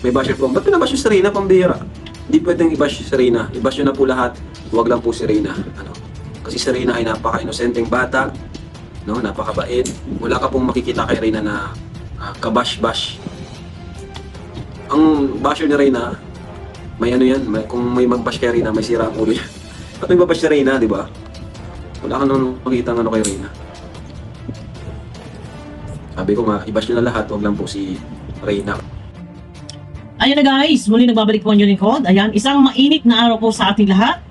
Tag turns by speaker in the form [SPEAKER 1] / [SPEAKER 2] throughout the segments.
[SPEAKER 1] May basher po. Ba't pinabash yung si Reyna, pambira? Hindi pwedeng i-bash si Reyna. I-bash nyo na po lahat. Huwag lang po si Reyna. Ano? Kasi si Reyna ay napaka-inosenteng bata. No? Napakabait. Wala ka pong makikita kay Reyna na kabash-bash. Ang basher ni Reyna, may ano yan, kung may mag-bash kay Reyna, may sira ang ulo yan. Ba't may babash si Reyna, di ba? Wala ka nang makikita ng ano kay Reyna. Sabi ko nga, i-bash nyo na lahat, huwag lang po si Reyna.
[SPEAKER 2] Ayan na guys, muli nagbabalik po ang inyong lingkod. Ayan, isang mainit na araw po sa ating lahat.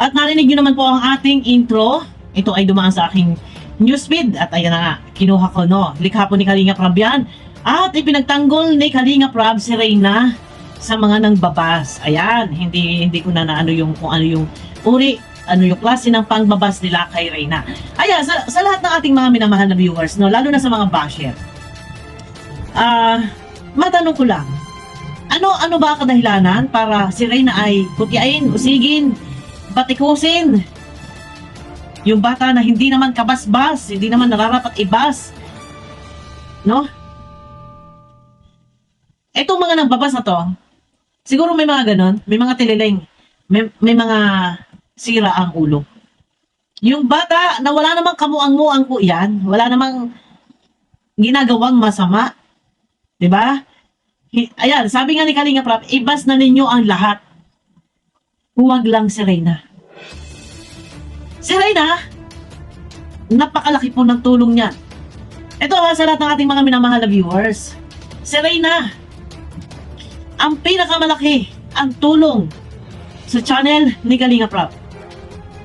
[SPEAKER 2] At narinig nyo naman po ang ating intro. Ito ay dumaan sa aking newsfeed. At ayan na nga, kinuha ko no. Likha po ni Kalinga Prab yan. At ipinagtanggol ni Kalinga Prab si Reyna sa mga nangbabas. Ayan, hindi ko na ano yung kung ano yung uri, ano yung klase ng pangbabas nila kay Reyna. Ayan, sa lahat ng ating mga minamahal na viewers, no, lalo na sa mga basher. Matanong ko lang, ano ba kadahilanan para si Reyna ay putyain, usigin, batikusin? Yung bata na hindi naman kabasbas, hindi naman nararapat ibas. No? Etong mga nagbabas na to, siguro may mga ganon, may mga tililing, may mga sira ang ulo. Yung bata na wala namang kamuang-muang po yan, wala namang ginagawang masama. Diba? Ayan, sabi nga ni Kalinga Prab, ibas na ninyo ang lahat. Huwag lang si Reyna. Si Reyna, napakalaki po ng tulong niya. Ito ha, sa lahat ng ating mga minamahal na viewers. Si Reyna, ang pinakamalaki ang tulong sa channel ni Kalinga Prab.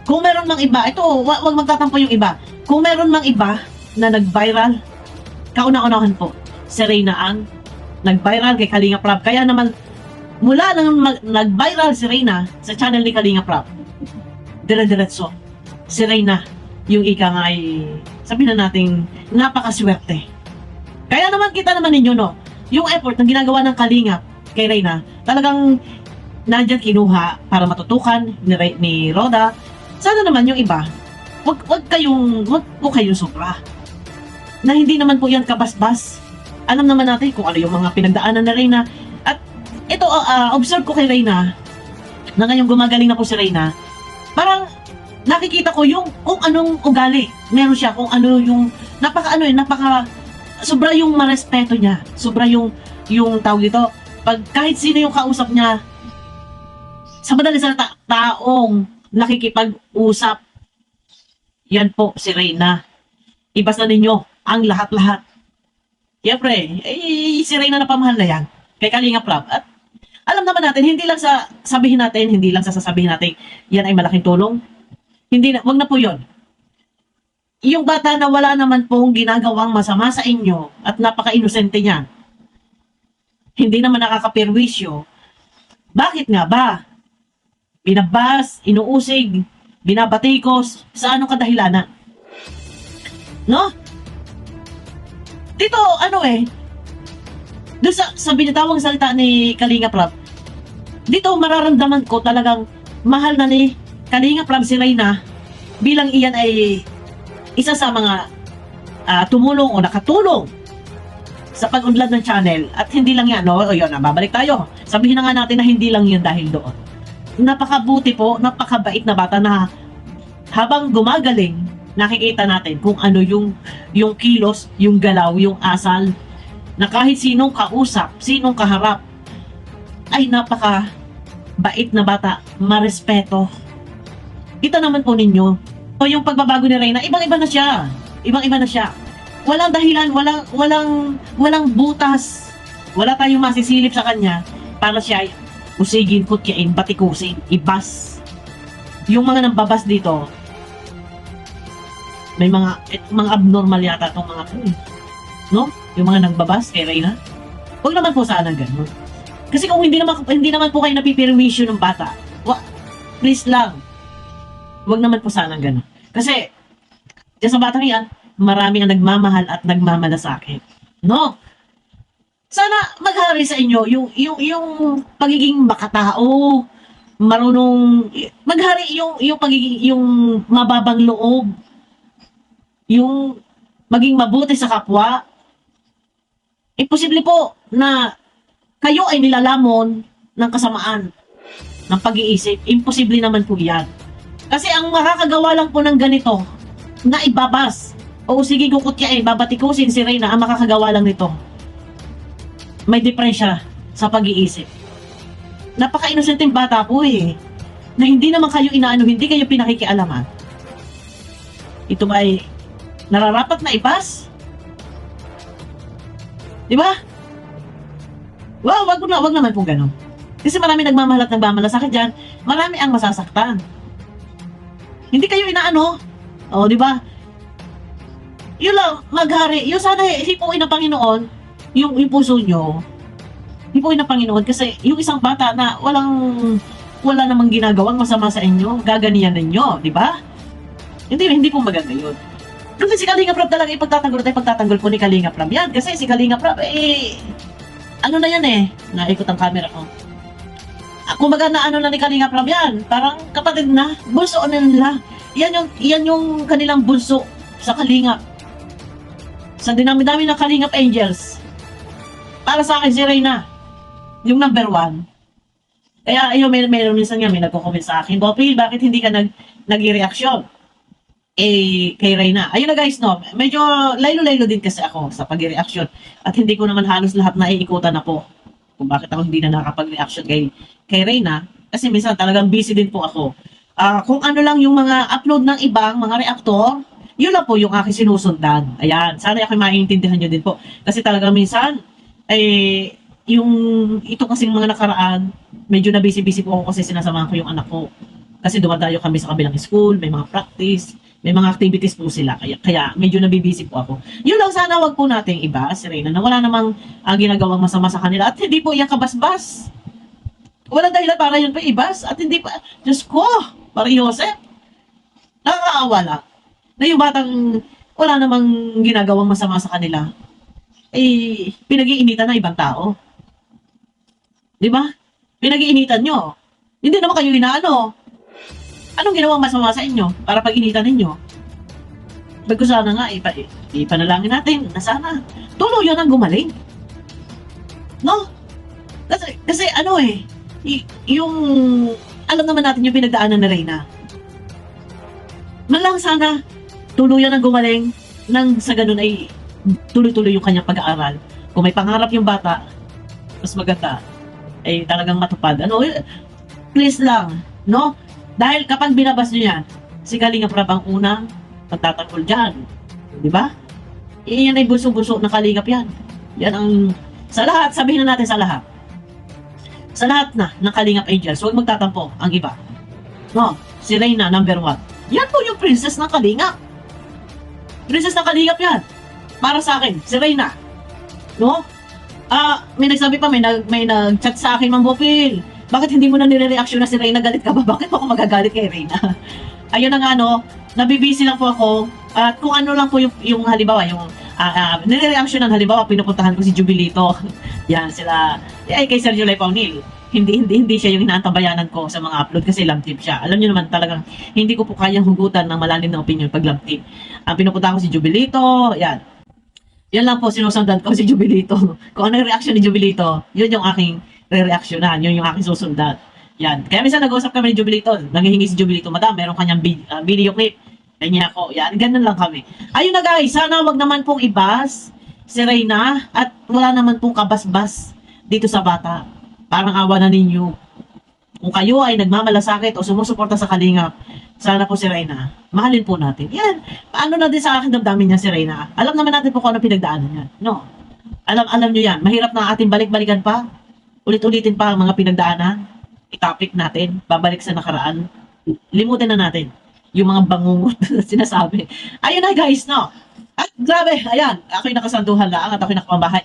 [SPEAKER 2] Kung meron mang iba, ito, wag magtatampo yung iba. Kung meron mang iba na nag-viral, kauna-unahan po, si Reyna ang nag-viral kay Kalinga Prab. Kaya naman, mula nang nag-viral si Reyna sa channel ni Kalinga Prab, dire-diretso, si Reyna, yung ika nga ay, sabihin na natin, napakaswerte. Kaya naman kita naman ninyo, no, yung effort na ginagawa ng Kalinga kay Reyna, talagang nandyan kinuha para matutukan ni Roda. Sana naman yung iba, wag po kayong sobra. Na hindi naman po yan kabasbas. Alam naman natin kung ano yung mga pinagdaanan na Reyna. At ito, observe ko kay Reyna, na ngayong gumagaling na po si Reyna, parang nakikita ko yung kung anong ugali meron siya, kung ano yung sobra yung marespeto niya, sobra yung tawag dito, pag kahit sino yung kausap niya, sa madali salita, taong nakikipag-usap, yan po si Reyna. Ibas na ninyo ang lahat-lahat. Siyempre, si Reyna na pamahal na yan kay Kalinga Prab. At alam naman natin, hindi lang sa sasabihin natin, yan ay malaking tulong. Hindi na, wag na po yun. Yung bata na wala naman pong ginagawang masama sa inyo at napaka-inosente niya, hindi naman nakakapirwisyo, bakit nga ba? Binabas, inuusig, binabatikos, sa anong kadahilanan? No? Dito, doon sa binitawang salita ni Kalinga Prab, dito mararamdaman ko talagang mahal na ni Kalinga Prab si Reyna bilang iyan ay isa sa mga tumulong o nakatulong sa pag-unlad ng channel. At hindi lang yan, no? O yun, babalik tayo. Sabihin na nga natin na hindi lang yun dahil doon. Napakabuti po, napakabait na bata na habang gumagaling, nakikita natin kung ano yung kilos, yung galaw, yung asal, na kahit sinong kausap, sinong kaharap, ay napaka-bait na bata, marespeto. Kita naman po ninyo, o yung pagbabago ni Reyna, ibang-iba na siya. Ibang-iba na siya. Walang dahilan, walang butas. Wala tayong masisilip sa kanya para siya ay usigin, kutyain, batikusin, ibas. Yung mga nambabas dito, may mga abnormal yata itong mga no? Yung mga nagbabas kay Reyna. Huwag naman po sana ganun. Kasi kung hindi naman po kayo napipirwisyo ng bata, please lang, huwag naman po sana ganun. Kasi diyan sa batang yan, marami ang nagmamahal at nagmamalasakit. No? Sana maghari sa inyo yung pagiging makatao, marunong maghari yung pagiging yung mababang loob, yung maging mabuti sa kapwa. Imposible po na kayo ay nilalamon ng kasamaan ng pag-iisip. Imposible naman po yan. Kasi ang makakagawa lang po ng ganito, na ibabas, o sige kukutyain, babatikusin si Reyna, ang makakagawa lang nito, may diferensya sa pag-iisip. Napaka-inosenteng bata po eh, na hindi naman kayo inaano, hindi kayo pinakikialaman. Ito ba ay nararapat na ibas? Di ba? Wow, wag naman po ganun. Kasi marami nagmamahal at nagmamalasakit dyan, marami ang masasaktan. Hindi kayo inaano. O, di ba? Yun lang, maghari. Yung sana hipuin ng Panginoon, yung puso nyo, hipuin ng Panginoon. Kasi yung isang bata na wala namang ginagawang masama sa inyo, gaganiyan ninyo, di ba? Hindi po maganda yun. Kasi si Kalinga Prab talaga ipagtatanggol po ni Kalinga Prab yan. Kasi si Kalinga Prab, ano na yan eh, naikot ang camera ko. Kumbaga na ano na ni Kalinga Prab yan, parang kapatid na, bunso na nila. Yan yung kanilang bunso sa Kalinga. Sa dinami-dami ng Kalingap Angels. Para sa akin si Reyna, yung number 1. Kaya ayun, meron minsan nga may nagko-comment sa akin, Bopil, bakit hindi ka nag-reaction? Kay Reyna. Ayun na guys, no, medyo laylo-laylo din kasi ako sa pag-reaction. At hindi ko naman halos lahat na iikutan na po kung bakit ako hindi na nakapag-reaction kay Reyna. Kasi minsan talagang busy din po ako. Kung ano lang yung mga upload ng ibang mga reactor, yun lang po yung aking sinusundan. Ayan, sana ako maintindihan nyo din po. Kasi talagang minsan, yung ito kasing mga nakaraan, medyo na busy-busy po ako kasi sinasamahan ko yung anak ko. Kasi dumadayo kami sa kabilang school, may mga practice, may mga activities po sila. Kaya medyo nabibisi po ako. Yun lang, sana wag po nating iba, si Reyna, na wala namang ginagawang masama sa kanila. At hindi po yan kabasbas. Walang dahilan para yun pa ibas. At hindi pa, Diyos ko, para Joseph, nakakaawa lang. Na yung batang wala namang ginagawang masama sa kanila, pinag-iinitan ng ibang tao. Di ba? Pinag-iinitan nyo. Hindi naman kayo inaano. Anong ginawang masama sa inyo para pag-initan ninyo? Bago sana nga, ipanalangin natin na sana tuluyan ang gumaling. No? Kasi ano yung alam naman natin yung pinagdaanan na Reyna. Man lang sana tuluyan ang gumaling nang sa ganun ay tuloy-tuloy yung kanyang pag-aaral. Kung may pangarap yung bata, mas maganda ay talagang matupad. Please lang, no? Dahil kapag binabas nyo yan, si Kalinga Prab ang unang magtatanggol dyan. Di ba? Yan ay bunso-bunso ng Kalingap yan. Yan ang, sa lahat, sabihin na natin sa lahat. Sa lahat na ng Kalingap Angels, huwag magtatampo ang iba. No, si Reyna, number 1. Yan po yung princess ng Kalingap. Princess ng Kalingap yan. Para sa akin, si Reyna. No? May nagsabi pa, may nag-chat sa akin, Ma'am Bopil. Bakit hindi mo na nire-reaction na si Reyna? Galit ka ba? Bakit ako magagalit kay Reyna? Ayun na nga, no? Nabibisi lang po ako. At kung ano lang po yung halimbawa, yung nire-reaction ng halimbawa, pinupuntahan ko si Jubilito. Yan, sila, kay Sergio Lepaunil. Hindi siya yung inaantabayanan ko sa mga upload kasi lamtip siya. Alam niyo naman talagang hindi ko po kayang hugutan ng malalim na opinion pag lamtip. Pinupuntahan ko si Jubilito, yan. Yan lang po, sinusundan ko si Jubilito. Kung ano yung reaction ni Jubilito, yun yung aking re-reaksyonan, yun yung aking susundan. Yan. Kaya minsan nag-usap kami ni Jubilito, nangihingi si Jubilito, Madam, meron kanyang video clip. Kanya ako, yan, ganun lang kami. Ayun na guys, sana wag naman pong ibas si Reyna at wala naman pong kabasbas dito sa bata. Parang awa na ninyo. Kung kayo ay nagmamalasakit o sumusuporta sa Kalingap, sana po si Reyna, mahalin po natin. Yan, paano na din sa akin damdamin niya si Reyna. Alam naman natin po kung ano pinagdaanan niya. No? Alam niyo yan, mahirap na ating balik-balikan pa. Ulit-ulitin pa ang mga pinagdaanan. I-topic natin, babalik sa nakaraan. Limutin na natin yung mga bangungot na sinasabi. Ayun na guys, no? At grabe, ayan, ako'y nakasanduhan lang at ako'y nakapambahay.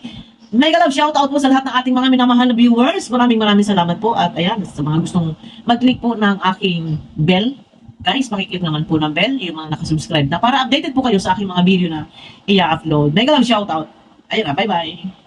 [SPEAKER 2] Mega love shoutout po sa lahat ng ating mga minamahal na viewers. Maraming salamat po. At ayan, sa mga gustong mag-click po ng aking bell, guys, makiklik naman po ng bell, yung mga nakasubscribe na para updated po kayo sa aking mga video na i-upload. Mega love shoutout. Ayun na, bye-bye.